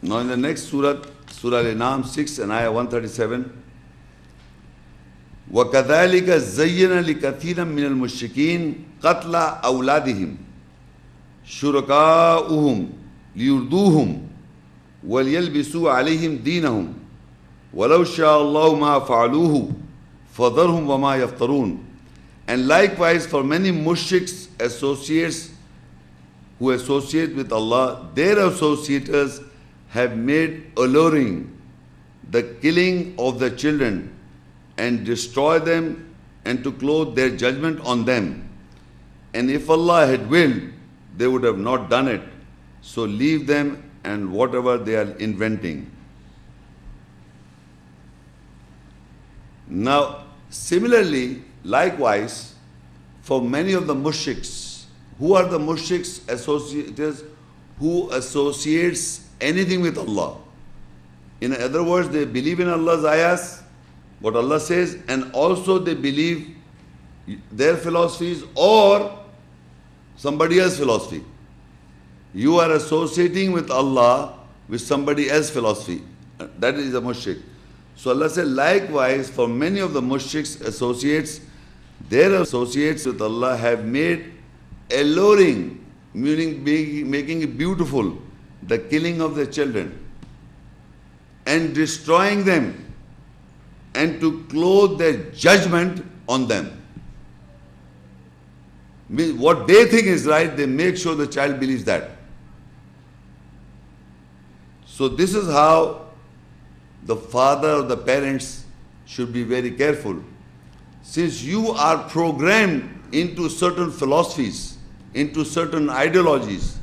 Now in the next surah, Surah Anam 6 and ayah 137, وَكَذَلِكَ زَيَّنَ لِكَثِيرًا مِنَ الْمُشْرِكِينَ قَتْلَ أَوْلَادِهِمْ شُرَكَاؤُهُمْ لِيُرْدُوهُمْ وَلْيَلْبِسُوا عَلَيْهِمْ دِينَهُمْ وَلَوْ شَاءَ اللَّهُ مَا فَعَلُوهُ فَذَرْهُمْ وَمَا يَفْتَرُونَ. And likewise for many mushriks, associates who associate with Allah, their associators have made alluring the killing of the children and destroy them and to clothe their judgment on them. And if Allah had willed, they would have not done it. So leave them and whatever they are inventing. Now, similarly, likewise, for many of the mushriks, who are the mushriks? Associators who associates anything with Allah. In other words, they believe in Allah's ayahs, what Allah says, and also they believe their philosophies or somebody else's philosophy. You are associating with Allah with somebody else's philosophy. That is a mushrik. So Allah said, likewise, for many of the mushriks, associates, their associates with Allah have made alluring, meaning making it beautiful, the killing of their children and destroying them and to clothe their judgment on them. Means what they think is right, they make sure the child believes that. So this is how the father or the parents should be very careful. Since you are programmed into certain philosophies, into certain ideologies,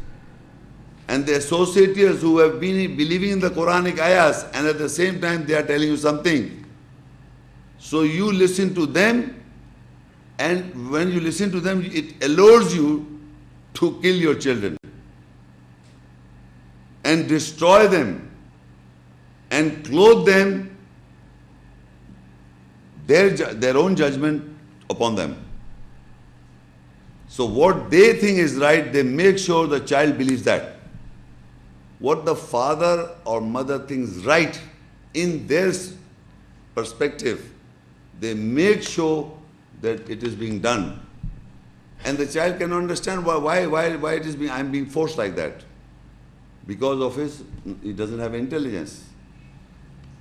and the associates who have been believing in the Quranic ayahs and at the same time they are telling you something, so you listen to them, and when you listen to them, it allures you to kill your children and destroy them and clothe them their own judgment upon them. So what they think is right, they make sure the child believes that. What the father or mother thinks right in their perspective, they make sure that it is being done. And the child can understand why it is I'm being forced like that. Because of he doesn't have intelligence.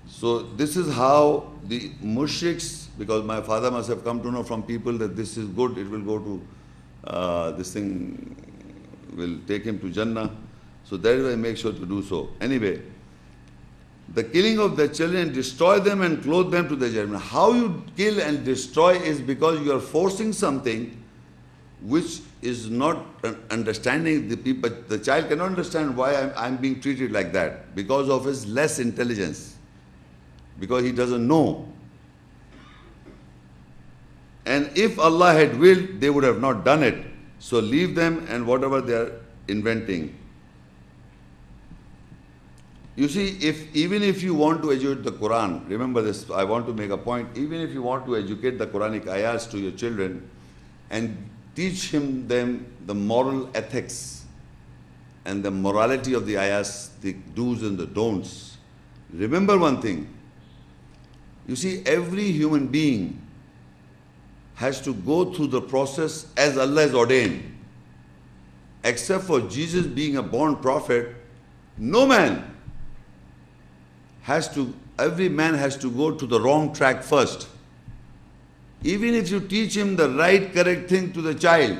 So this is how the mushriks, because my father must have come to know from people that this is good, it will go to, this thing will take him to Jannah. So that is why I make sure to do so. Anyway, the killing of the children, destroy them and clothe them to the judgment. How you kill and destroy is because you are forcing something which is not understanding the people. The child cannot understand why I'm being treated like that because of his less intelligence, because he doesn't know. And if Allah had willed, they would have not done it. So leave them and whatever they are inventing. You see, even if you want to educate the Quran, remember this, I want to make a point, even if you want to educate the Quranic ayahs to your children and teach them the moral ethics and the morality of the ayahs, the do's and the don'ts, remember one thing. You see, every human being has to go through the process as Allah has ordained. Except for Jesus being a born prophet, no man every man has to go to the wrong track first. Even if you teach him the right, correct thing to the child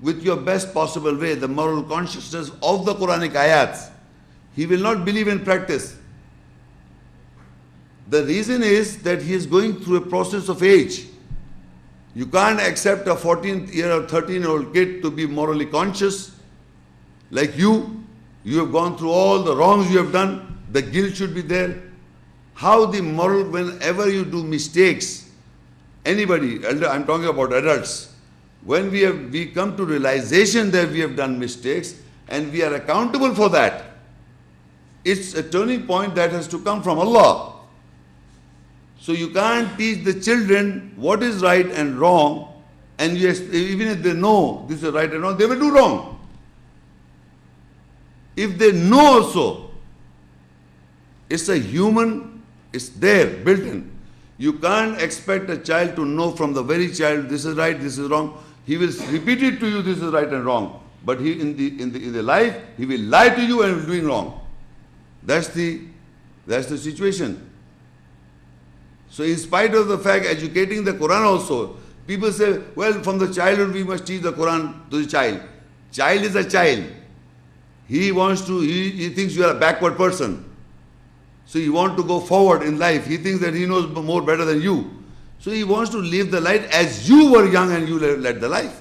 with your best possible way, the moral consciousness of the Quranic ayats, he will not believe in practice. The reason is that he is going through a process of age. You can't accept a 14-year or 13-year-old kid to be morally conscious like you. You have gone through all the wrongs you have done. The guilt should be there. How the moral, whenever you do mistakes, anybody, I'm talking about adults, when we come to realization that we have done mistakes and we are accountable for that, it's a turning point that has to come from Allah. So you can't teach the children what is right and wrong, and even if they know this is right and wrong, they will do wrong. If they know also It's a human, it's there, built in. You can't expect a child to know from the very child, this is right, this is wrong. He will repeat it to you, this is right and wrong. But he in the life, he will lie to you and will doing wrong. That's the situation. So in spite of the fact, educating the Quran also, people say, well, from the childhood we must teach the Quran to the child. Child is a child. He wants to, he thinks you are a backward person. So he wants to go forward in life. He thinks that he knows more better than you. So he wants to live the life as you were young and you led the life.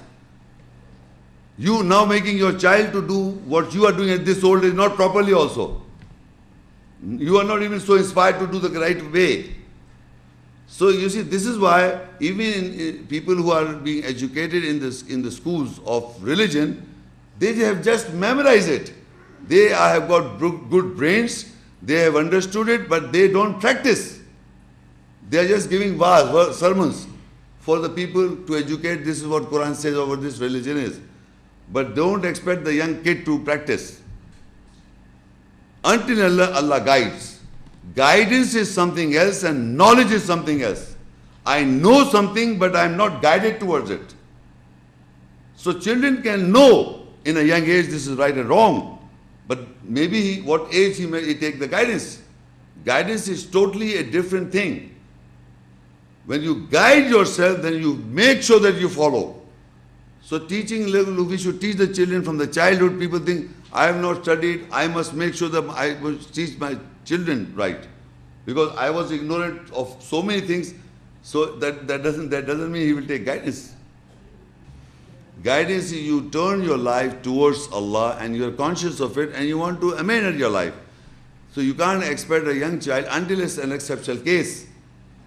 You now making your child to do what you are doing at this old age, not properly also. You are not even so inspired to do the right way. So you see, this is why even in people who are being educated in the schools of religion, they have just memorized it. They have got good brains, they have understood it, but they don't practice. They are just giving sermons for the people to educate, this is what Quran says or what this religion is. But don't expect the young kid to practice. Until Allah guides. Guidance is something else and knowledge is something else. I know something, but I am not guided towards it. So children can know in a young age this is right and wrong. But maybe what age he may take the guidance. Guidance is totally a different thing. When you guide yourself, then you make sure that you follow. So teaching, we should teach the children from the childhood. People think, I have not studied, I must make sure that I must teach my children right. Because I was ignorant of so many things, so that doesn't mean he will take guidance. Guidance is you turn your life towards Allah and you are conscious of it and you want to amend your life. So you can't expect a young child, until it's an exceptional case,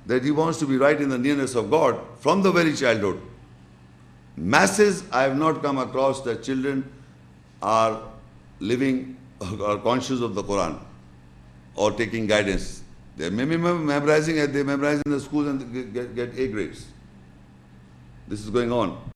that he wants to be right in the nearness of God from the very childhood. Masses, I have not come across that children are living or conscious of the Quran or taking guidance. They may be memorizing, they memorize in the schools and get A grades. This is going on.